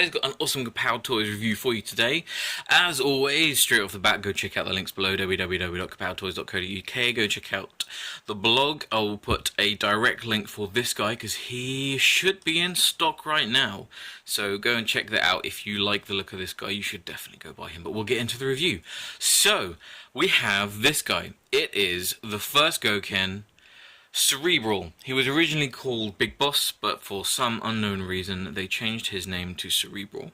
guys, got an awesome Kapow Toys review for you today. As always, straight off the bat, go check out the links below, www.kapowtoys.co.uk. Go check out the blog. I will put a direct link for this guy because he should be in stock right now. So go and check that out. If you like the look of this guy, you should definitely go buy him. But we'll get into the review. So, we have this guy. It is the first Gokin, Cerebral. He was originally called Big Boss, but for some unknown reason they changed his name to Cerebral.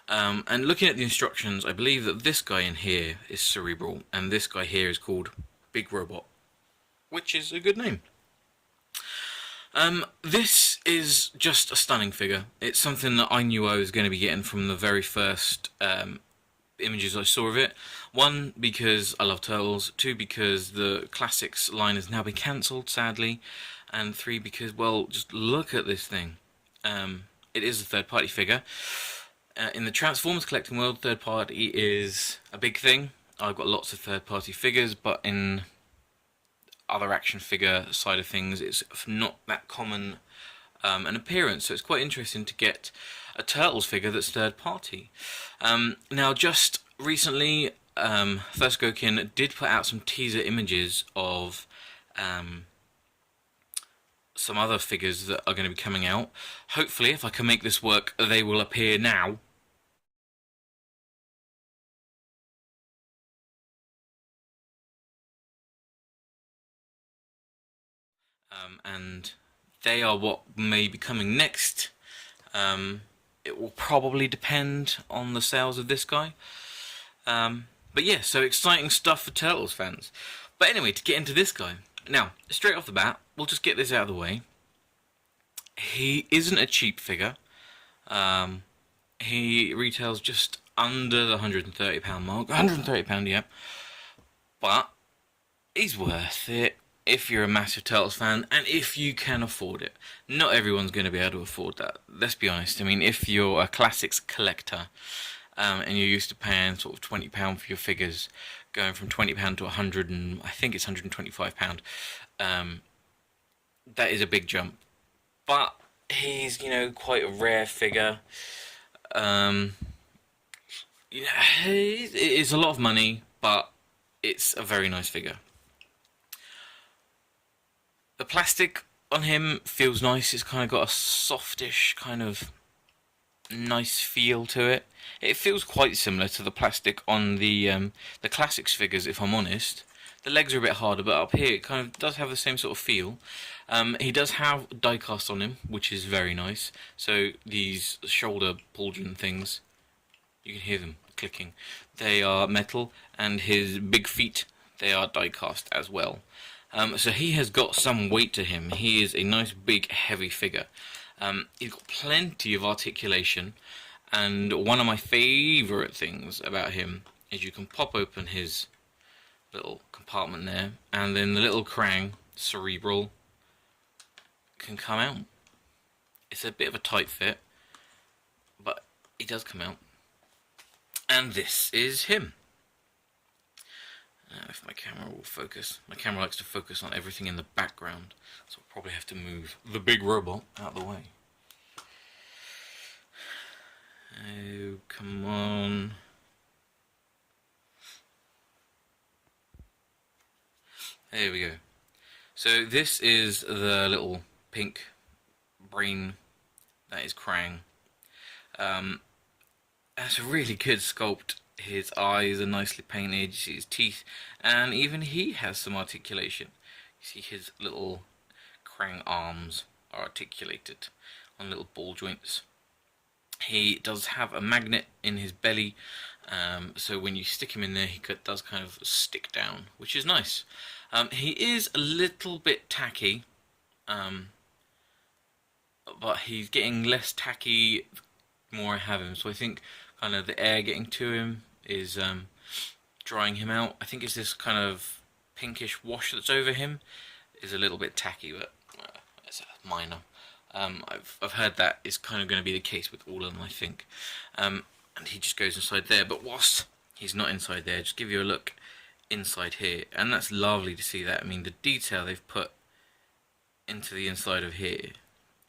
And looking at the instructions, I believe that this guy in here is Cerebral, and this guy here is called Big Robot, which is a good name. This is just a stunning figure. It's something that I knew I was going to be getting from the very first images I saw of it. One, because I love turtles. Two, because the classics line has now been cancelled, sadly. And three, because, well, just look at this thing. It is a third-party figure. In the Transformers collecting world, third-party is a big thing. I've got lots of third-party figures, but in other action figure side of things, it's not that common an appearance. So it's quite interesting to get a Turtles figure that's third-party. Now, just recently, First Gokin did put out some teaser images of some other figures that are going to be coming out. Hopefully, if I can make this work, they will appear now. And they are what may be coming next. It will probably depend on the sales of this guy. But yeah, so exciting stuff for Turtles fans. But anyway, to get into this guy. Now, straight off the bat, we'll just get this out of the way. He isn't a cheap figure. He retails just under the £130 mark. £130, yeah. But he's worth it if you're a massive Turtles fan and if you can afford it. Not everyone's going to be able to afford that. Let's be honest. I mean, if you're a classics collector and you're used to paying sort of £20 for your figures, going from £20 to 100 and I think it's £125, that is a big jump. But he's, you know, quite a rare figure. It is a lot of money, but it's a very nice figure. The plastic on him feels nice. It's kind of got a softish, kind of nice feel to it. It feels quite similar to the plastic on the classics figures, if I'm honest. The legs are a bit harder, but up here it kind of does have the same sort of feel. He does have die-cast on him, which is very nice. So these shoulder pauldron things, you can hear them clicking. They are metal, and his big feet, they are die-cast as well. So he has got some weight to him. He is a nice, big, heavy figure. He's got plenty of articulation, and one of my favourite things about him is you can pop open his little compartment there, and then the little Krang, Cerebral, can come out. It's a bit of a tight fit, but he does come out. And this is him. If my camera will focus. My camera likes to focus on everything in the background, so I'll probably have to move the big robot out of the way. Oh, come on. There we go. So this is the little pink brain. That is Krang. That's a really good sculpt. His eyes are nicely painted, you see his teeth, and even he has some articulation. You see his little Krang arms are articulated on little ball joints. He does have a magnet in his belly, so when you stick him in there, he does kind of stick down, which is nice. He is a little bit tacky, but he's getting less tacky the more I have him, so I think kind of the air getting to him is drying him out. I think it's this kind of pinkish wash that's over him is a little bit tacky, but it's minor. I've heard that is kind of going to be the case with all of them, I think. And he just goes inside there, but whilst he's not inside there, just give you a look inside here, and that's lovely to see that. I mean, the detail they've put into the inside of here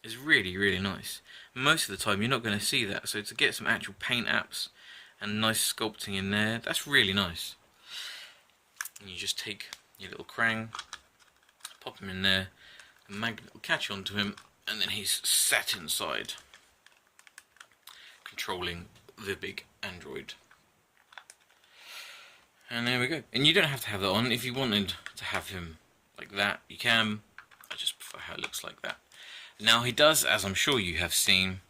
is really, really nice. Most of the time you're not going to see that, so to get some actual paint apps and nice sculpting in there, that's really nice. And you just take your little Krang, pop him in there, the magnet will catch onto him, and then he's sat inside, controlling the big android. And there we go. And you don't have to have that on. If you wanted to have him like that, you can. I just prefer how it looks like that. Now he does, as I'm sure you have seen,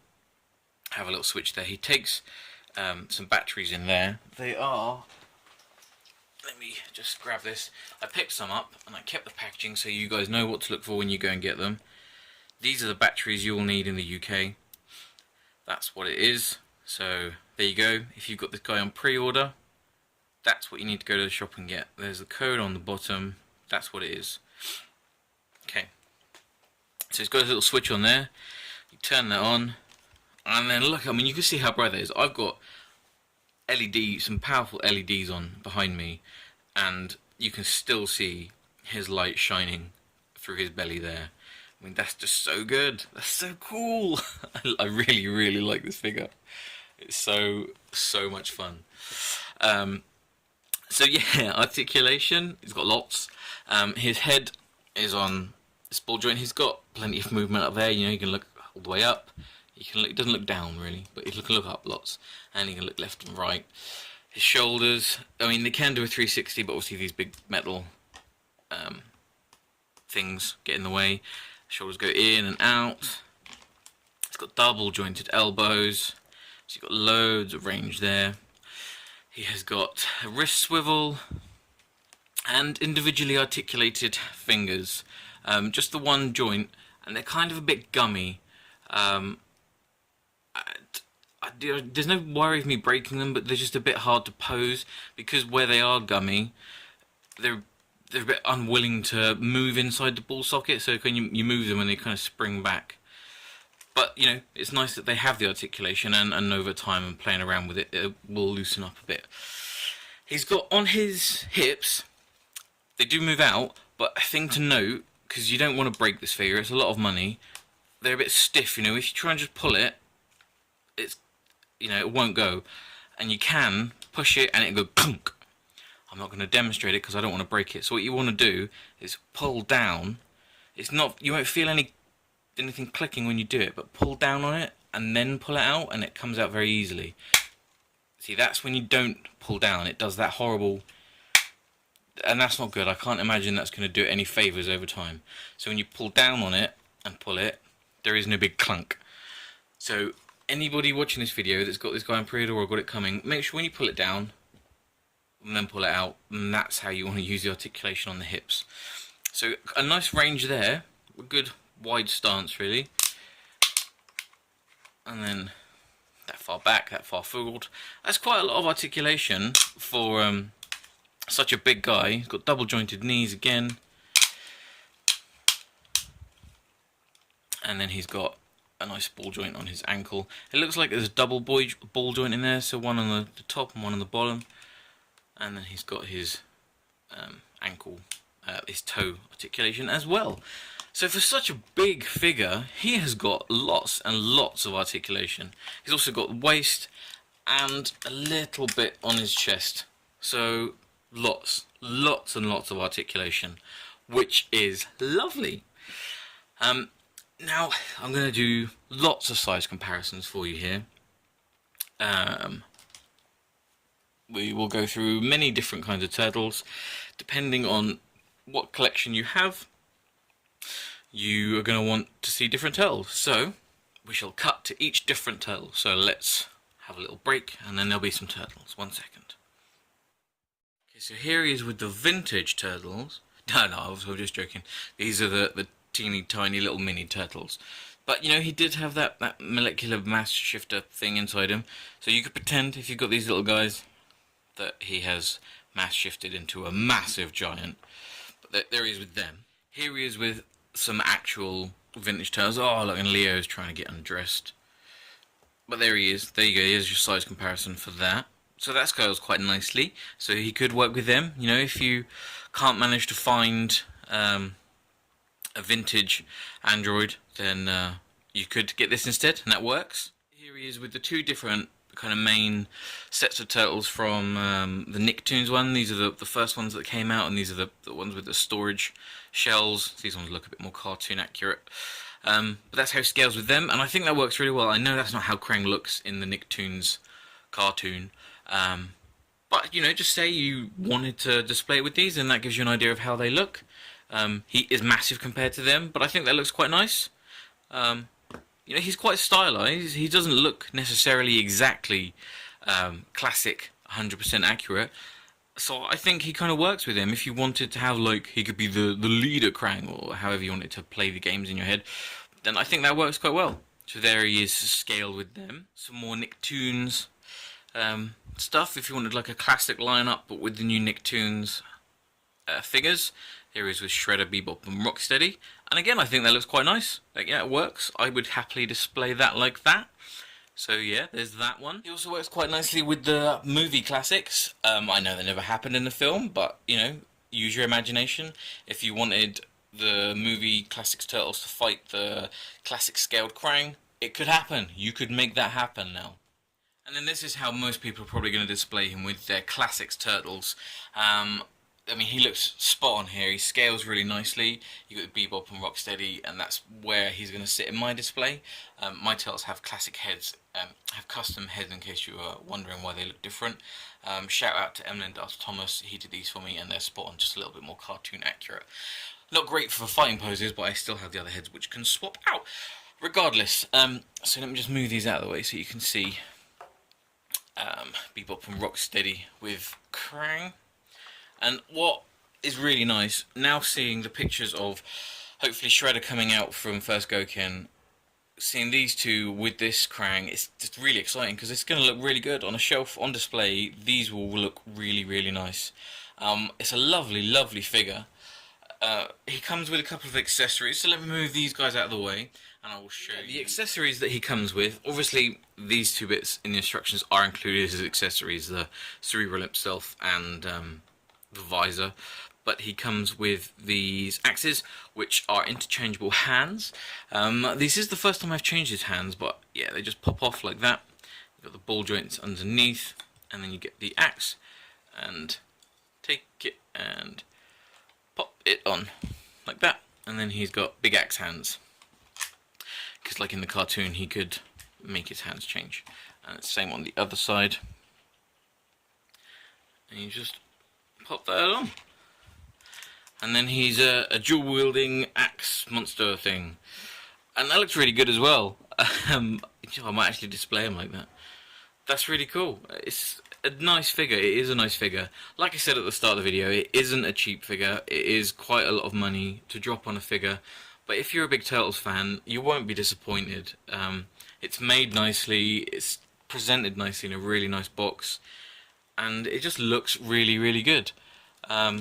have a little switch there. He takes some batteries in there. They are... Let me just grab this. I picked some up and I kept the packaging so you guys know what to look for when you go and get them. These are the batteries you'll need in the UK. That's what it is. So there you go. If you've got this guy on pre-order, that's what you need to go to the shop and get. There's the code on the bottom. That's what it is. Okay. So it's got a little switch on there. You turn that on, and then look. I mean, you can see how bright that is. I've got some powerful LEDs on behind me, and you can still see his light shining through his belly there. I mean, that's just so good. That's so cool. I really, really like this figure. It's so much fun. So yeah, articulation, he's got lots. His head is on this ball joint. He's got plenty of movement up there. You know, you can look all the way up. You can look, it doesn't look down really, but you can look up lots, and you can look left and right. His shoulders, I mean, they can do a 360, but obviously these big metal things get in the way. Shoulders go in and out. It's got double jointed elbows, so you've got loads of range there. He has got a wrist swivel and individually articulated fingers. Just the one joint, and they're kind of a bit gummy. There's no worry of me breaking them, but they're just a bit hard to pose because where they are gummy, they're a bit unwilling to move inside the ball socket. So when you move them, and they kind of spring back. But you know, it's nice that they have the articulation, and over time and playing around with it, it will loosen up a bit. He's got on his hips, they do move out, but a thing to note, because you don't want to break this figure, it's a lot of money. They're a bit stiff, you know. If you try and just pull it, it's, you know, it won't go, and you can push it and it go clunk. I'm not going to demonstrate it because I don't want to break it. So what you want to do is pull down. It's not, you won't feel anything clicking when you do it, but pull down on it and then pull it out, and it comes out very easily. See, that's when you don't pull down. It does that horrible, and that's not good. I can't imagine that's going to do it any favours over time. So when you pull down on it and pull it, there is no big clunk. So anybody watching this video that's got this guy on pre-order or got it coming, make sure when you pull it down and then pull it out, and that's how you want to use the articulation on the hips. So a nice range there, a good wide stance really, and then that far back, that far forward. That's quite a lot of articulation for such a big guy. He's got double jointed knees again, and then he's got a nice ball joint on his ankle. It looks like there's a double ball joint in there, so one on the top and one on the bottom, and then he's got his ankle, his toe articulation as well. So for such a big figure, he has got lots and lots of articulation. He's also got the waist and a little bit on his chest. So lots and lots of articulation, which is lovely. Now I'm going to do lots of size comparisons for you here. We will go through many different kinds of turtles. Depending on what collection you have, you are going to want to see different turtles. So we shall cut to each different turtle. So let's have a little break, and then there'll be some turtles. 1 second. Okay, so here he is with the vintage turtles. No, I was just joking. These are the teeny tiny little mini turtles. But you know, he did have that molecular mass shifter thing inside him. So you could pretend, if you've got these little guys, that he has mass shifted into a massive giant. But there he is with them. Here he is with some actual vintage turtles. Oh, look, and Leo's trying to get undressed. But there he is. There you go. Here's your size comparison for that. So that scales quite nicely. So he could work with them. You know, if you can't manage to find a vintage android, then you could get this instead, and that works. Here he is with the two different kind of main sets of turtles from the Nicktoons one. These are the first ones that came out, and these are the ones with the storage shells. These ones look a bit more cartoon accurate. But that's how he scales with them, and I think that works really well. I know that's not how Krang looks in the Nicktoons cartoon, but you know, just say you wanted to display it with these, and that gives you an idea of how they look. He is massive compared to them, but I think that looks quite nice. You know, he's quite stylized. He doesn't look necessarily exactly classic, 100% accurate. So I think he kind of works with him. If you wanted to have, like, he could be the leader Krang, or however you wanted to play the games in your head, then I think that works quite well. So there he is scaled with them. Some more Nicktoons stuff. If you wanted like a classic lineup, but with the new Nicktoons figures, here he is with Shredder, Bebop, and Rocksteady. And again, I think that looks quite nice. Like, yeah, it works. I would happily display that like that. So yeah, there's that one. He also works quite nicely with the movie classics. I know they never happened in the film, but, you know, use your imagination. If you wanted the movie classics turtles to fight the classic scaled Krang, it could happen. You could make that happen now. And then this is how most people are probably going to display him with their classics turtles. I mean, he looks spot on here. He scales really nicely. You got the Bebop and Rocksteady, and that's where he's going to sit in my display. My turtles have classic heads, have custom heads in case you were wondering why they look different. Shout out to Emlyn Darth Thomas. He did these for me, and they're spot on, just a little bit more cartoon accurate. Not great for fighting poses, but I still have the other heads which can swap out. Regardless, so let me just move these out of the way so you can see Bebop and Rocksteady with Krang. And what is really nice, now seeing the pictures of hopefully Shredder coming out from First Gokin, seeing these two with this Krang, it's just really exciting because it's going to look really good on a shelf, on display. These will look really, really nice. It's a lovely, lovely figure. He comes with a couple of accessories, so let me move these guys out of the way and I will show you the accessories that he comes with. Obviously, these two bits in the instructions are included as accessories, the Cerebral itself and the visor, but he comes with these axes which are interchangeable hands. This is the first time I've changed his hands, but yeah, they just pop off like that. You've got the ball joints underneath, and then you get the axe and take it and pop it on like that, and then he's got big axe hands, because like in the cartoon he could make his hands change. And it's the same on the other side, and you just pop that on, and then he's a dual wielding axe monster thing, and that looks really good as well. I might actually display him like that. That's really cool. It's a nice figure. It is a nice figure. Like I said at the start of the video, it isn't a cheap figure. It is quite a lot of money to drop on a figure, but if you're a big Turtles fan, you won't be disappointed. It's made nicely, it's presented nicely in a really nice box, and it just looks really, really good. I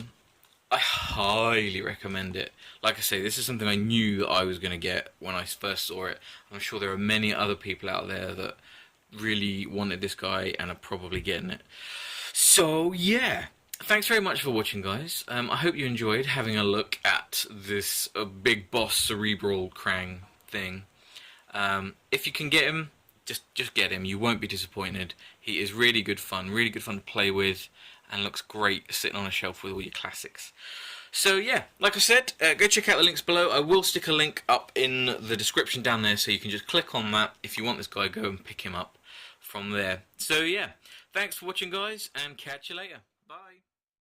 highly recommend it. Like I say, this is something I knew that I was going to get when I first saw it. I'm sure there are many other people out there that really wanted this guy and are probably getting it. So yeah, thanks very much for watching, guys. I hope you enjoyed having a look at this big boss Cerebral Krang thing. If you can get him, just get him. You won't be disappointed. He is really good fun to play with, and looks great sitting on a shelf with all your classics. So yeah, like I said, go check out the links below. I will stick a link up in the description down there, so you can just click on that. If you want this guy, go and pick him up from there. So yeah, thanks for watching, guys, and catch you later. Bye.